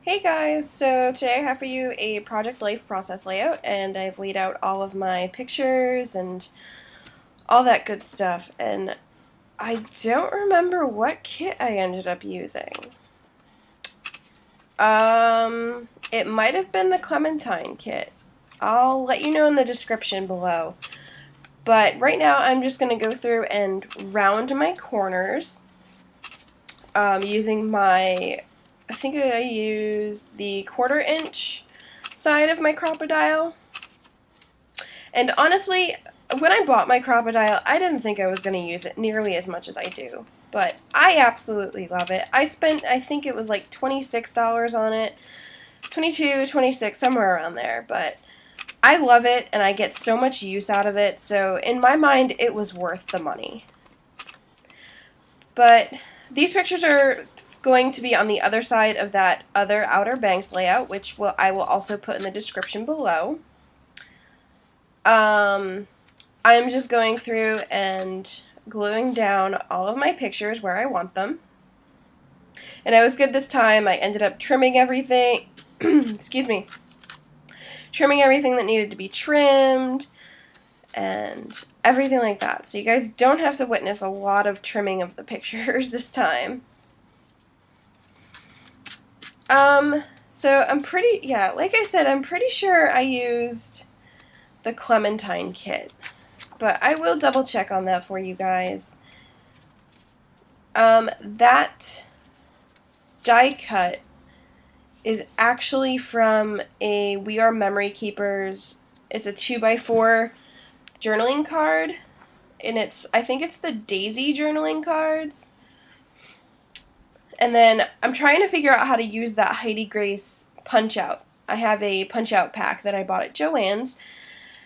Hey guys, so today I have for you a project life process layout, and I've laid out all of my pictures and all that good stuff, and I don't remember what kit I ended up using. It might have been the Clementine kit. I'll let you know in the description below. But right now I'm just going to go through and round my corners using I think I used the 1/4 inch side of my Crocodile. And honestly, when I bought my Crocodile, I didn't think I was going to use it nearly as much as I do. But I absolutely love it. I spent, I think it was like $26 on it. 22, 26, somewhere around there. But I love it, and I get so much use out of it. So in my mind, it was worth the money. But these pictures are going to be on the other side of that other Outer Banks layout, which I will also put in the description below. I'm just going through and gluing down all of my pictures where I want them. And I was good this time. I ended up trimming everything, excuse me, trimming everything that needed to be trimmed and everything like that. So you guys don't have to witness a lot of trimming of the pictures this time. So like I said, I'm pretty sure I used the Clementine kit, but I will double check on that for you guys. That die cut is actually from a We Are Memory Keepers. It's a 2x4 journaling card, and I think it's the Daisy journaling cards. And then I'm trying to figure out how to use that Heidi Grace punch out. I have a punch out pack that I bought at Joann's,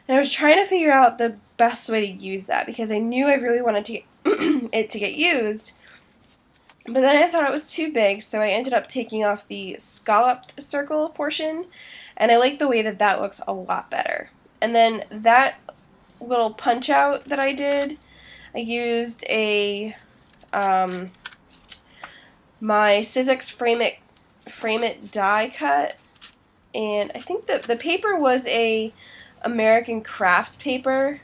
and I was trying to figure out the best way to use that because I knew I really wanted to it to get used. But then I thought it was too big, so I ended up taking off the scalloped circle portion, and I like the way that that looks a lot better. And then that little punch out that I did, I used my Sizzix Frame It die cut, and I think the paper was a American Crafts paper.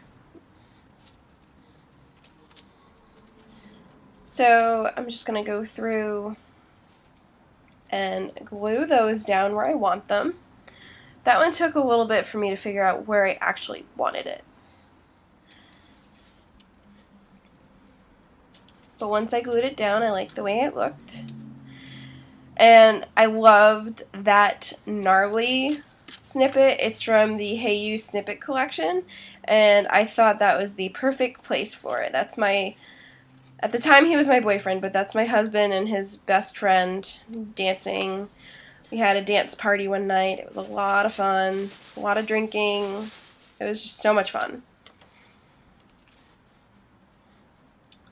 So I'm just going to go through and glue those down where I want them. That one took a little bit for me to figure out where I actually wanted it. But once I glued it down, I liked the way it looked. And I loved that gnarly snippet. It's from the Hey You snippet collection, and I thought that was the perfect place for it. That's at the time he was my boyfriend, but that's my husband and his best friend dancing. We had a dance party one night. It was a lot of fun, a lot of drinking. It was just so much fun.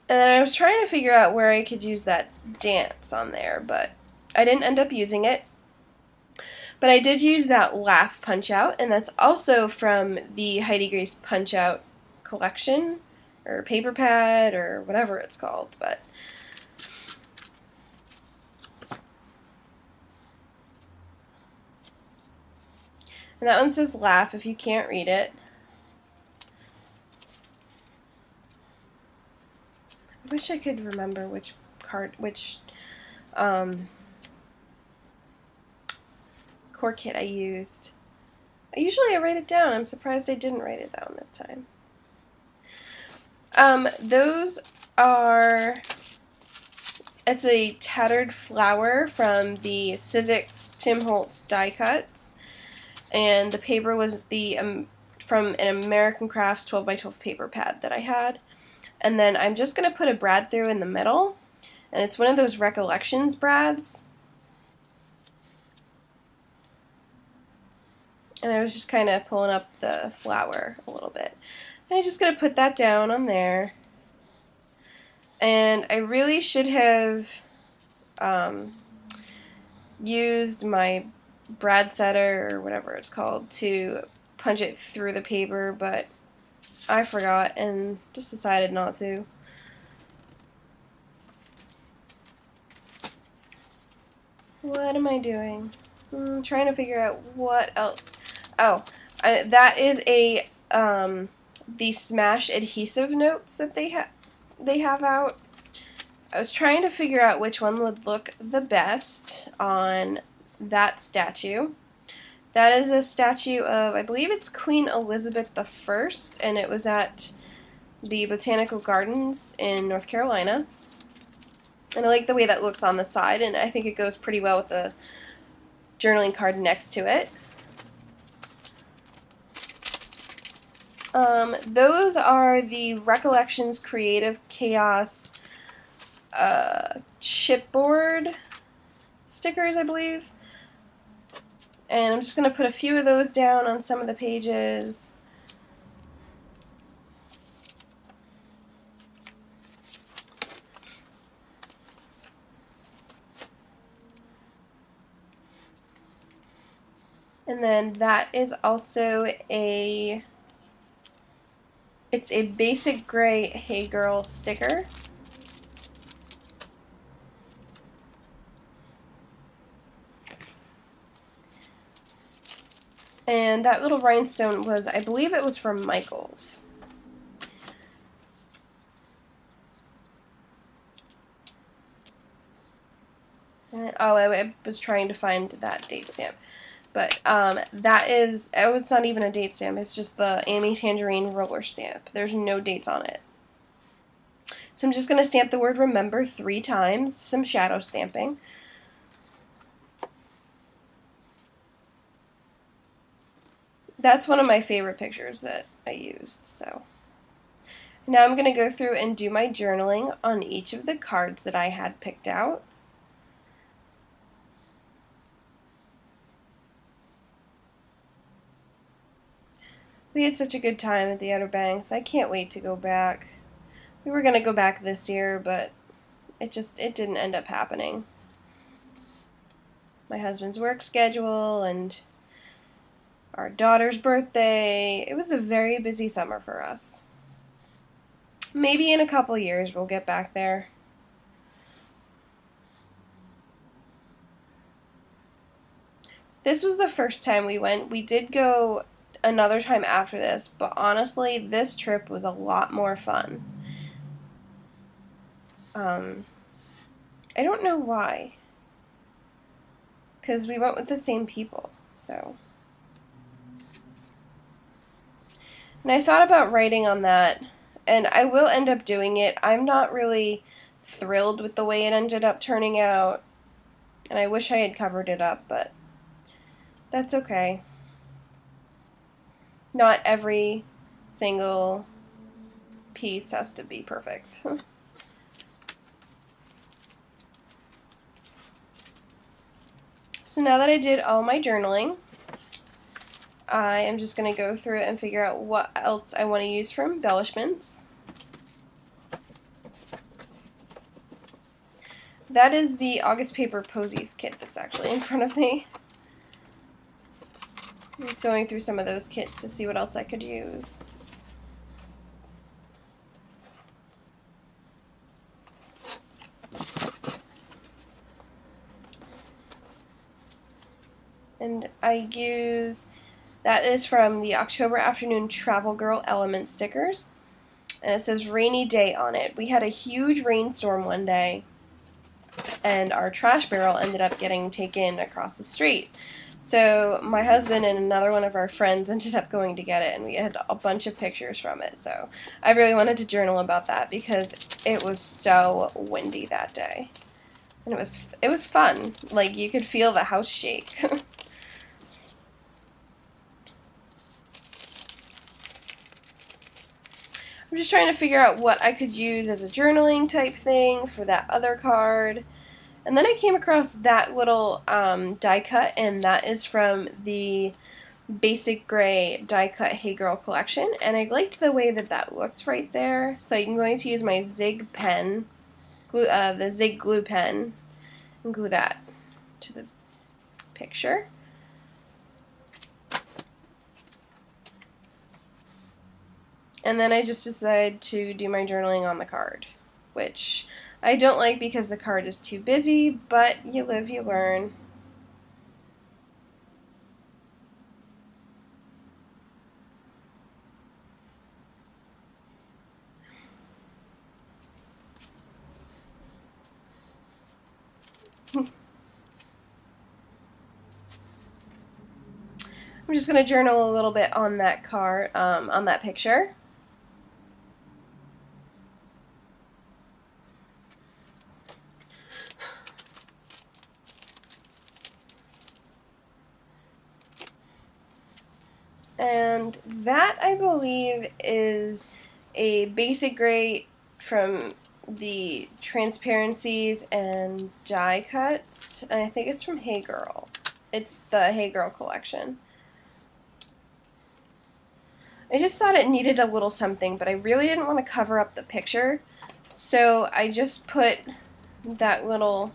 And then I was trying to figure out where I could use that dance on there, but I didn't end up using it. But I did use that Laugh punch out, and that's also from the Heidi Grace punch out collection, or paper pad, or whatever it's called. But and that one says Laugh if you can't read it. I wish I could remember which core kit I used. Usually I write it down. I'm surprised I didn't write it down this time. It's a Tattered Flower from the Sizzix Tim Holtz die cuts, and the paper was from an American Crafts 12x12 paper pad that I had. And then I'm just going to put a brad through in the middle, and it's one of those Recollections brads. And I was just kind of pulling up the flower a little bit. And I'm just going to put that down on there. And I really should have used my brad setter, or whatever it's called, to punch it through the paper, but I forgot and just decided not to. What am I doing? Trying to figure out what else. Oh, that is a the Smash adhesive notes that they have out. I was trying to figure out which one would look the best on that statue. That is a statue of, I believe it's Queen Elizabeth I, and it was at the Botanical Gardens in North Carolina. And I like the way that looks on the side, and I think it goes pretty well with the journaling card next to it. Those are the Recollections Creative Chaos chipboard stickers, I believe. And I'm just going to put a few of those down on some of the pages. And then that is also it's a basic gray Hey Girl sticker. And that little rhinestone was, I believe it was from Michael's. Oh, I was trying to find that date stamp. But that is, oh, it's not even a date stamp. It's just the Amy Tangerine roller stamp. There's no dates on it. So I'm just going to stamp the word remember 3 times, some shadow stamping. That's one of my favorite pictures that I used. So now I'm going to go through and do my journaling on each of the cards that I had picked out. We had such a good time at the Outer Banks. I can't wait to go back. We were going to go back this year, but it didn't end up happening. My husband's work schedule and our daughter's birthday. It was a very busy summer for us. Maybe in a couple years we'll get back there. This was the first time we went. We did go another time after this, but honestly, this trip was a lot more fun. I don't know why, because we went with the same people, so. And I thought about writing on that, and I will end up doing it. I'm not really thrilled with the way it ended up turning out, and I wish I had covered it up, but that's okay. Not every single piece has to be perfect. So now that I did all my journaling, I am just going to go through it and figure out what else I want to use for embellishments. That is the August Paper Posies kit that's actually in front of me. I'm just going through some of those kits to see what else I could use. And I use, that is from the October Afternoon Travel Girl Element stickers. And it says rainy day on it. We had a huge rainstorm one day, and our trash barrel ended up getting taken across the street. So my husband and another one of our friends ended up going to get it, and we had a bunch of pictures from it. So I really wanted to journal about that because it was so windy that day. And it was fun. Like, you could feel the house shake. I'm just trying to figure out what I could use as a journaling type thing for that other card. And then I came across that little die cut, and that is from the Basic Gray die cut Hey Girl collection. And I liked the way that that looked right there. So I'm going to use my Zig pen, the Zig glue pen, and glue that to the picture. And then I just decided to do my journaling on the card, which I don't like because the card is too busy, but you live, you learn. I'm just going to journal a little bit on that card, on that picture. And that, I believe, is a basic gray from the Transparencies and Die Cuts. And I think it's from Hey Girl. It's the Hey Girl collection. I just thought it needed a little something, but I really didn't want to cover up the picture. So I just put that little,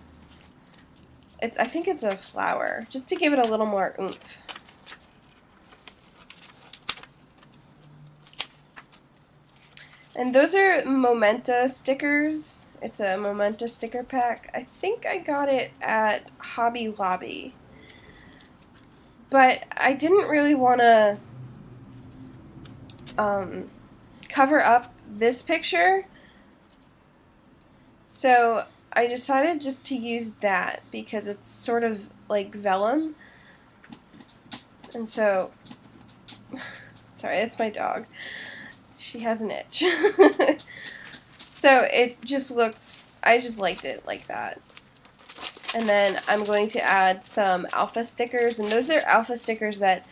I think it's a flower, just to give it a little more oomph. And those are Momenta stickers. It's a Momenta sticker pack. I think I got it at Hobby Lobby. But I didn't really want to cover up this picture. So I decided just to use that because it's sort of like vellum. And so, sorry, it's my dog. She has an itch. So it just looks, I just liked it like that. And then I'm going to add some alpha stickers, and those are alpha stickers that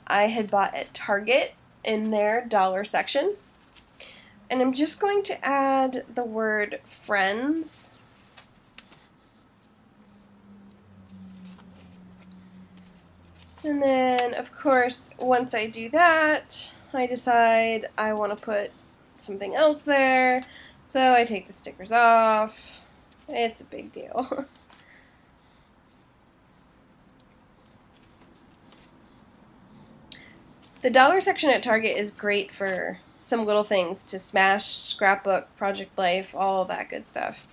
I had bought at Target in their dollar section. And I'm just going to add the word friends. And then, of course, once I do that, I decide I want to put something else there, so I take the stickers off. It's a big deal. The dollar section at Target is great for some little things to smash, scrapbook, Project Life, all that good stuff.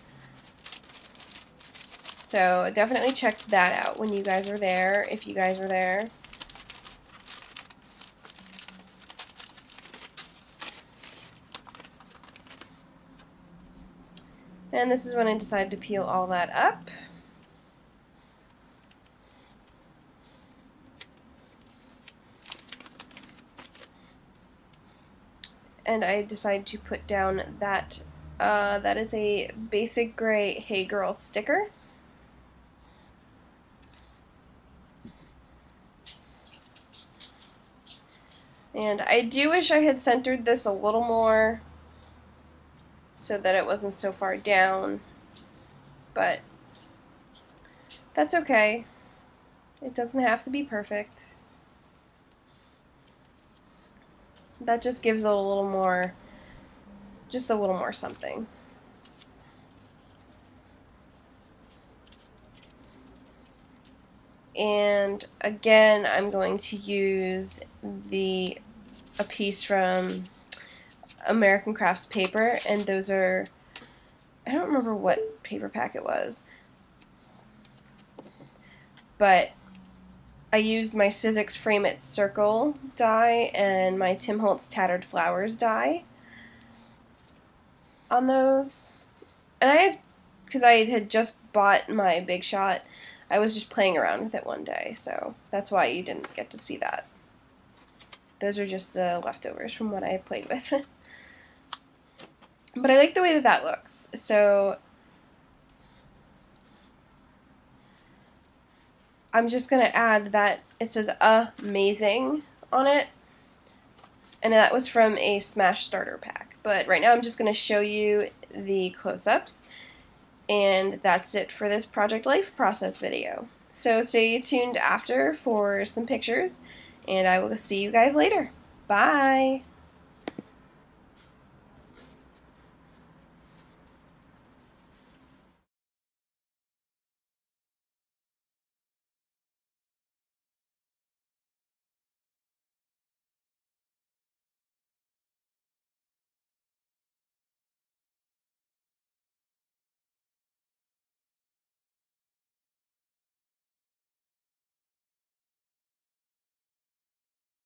So definitely check that out when you guys are there, if you guys are there. And this is when I decided to peel all that up. And I decided to put down that, that is a basic gray Hey Girl sticker. And I do wish I had centered this a little more so that it wasn't so far down, but that's okay. It doesn't have to be perfect. That just gives it a little more, just a little more something. And again, I'm going to use a piece from American Crafts paper, and those are, I don't remember what paper pack it was, but I used my Sizzix Frame It Circle die and my Tim Holtz Tattered Flowers die on those. And because I had just bought my Big Shot, I was just playing around with it one day, so that's why you didn't get to see that. Those are just the leftovers from what I played with. But I like the way that that looks. So I'm just going to add that it says amazing on it. And that was from a Smash starter pack. But right now I'm just going to show you the close-ups. And that's it for this Project Life process video. So stay tuned after for some pictures. And I will see you guys later. Bye!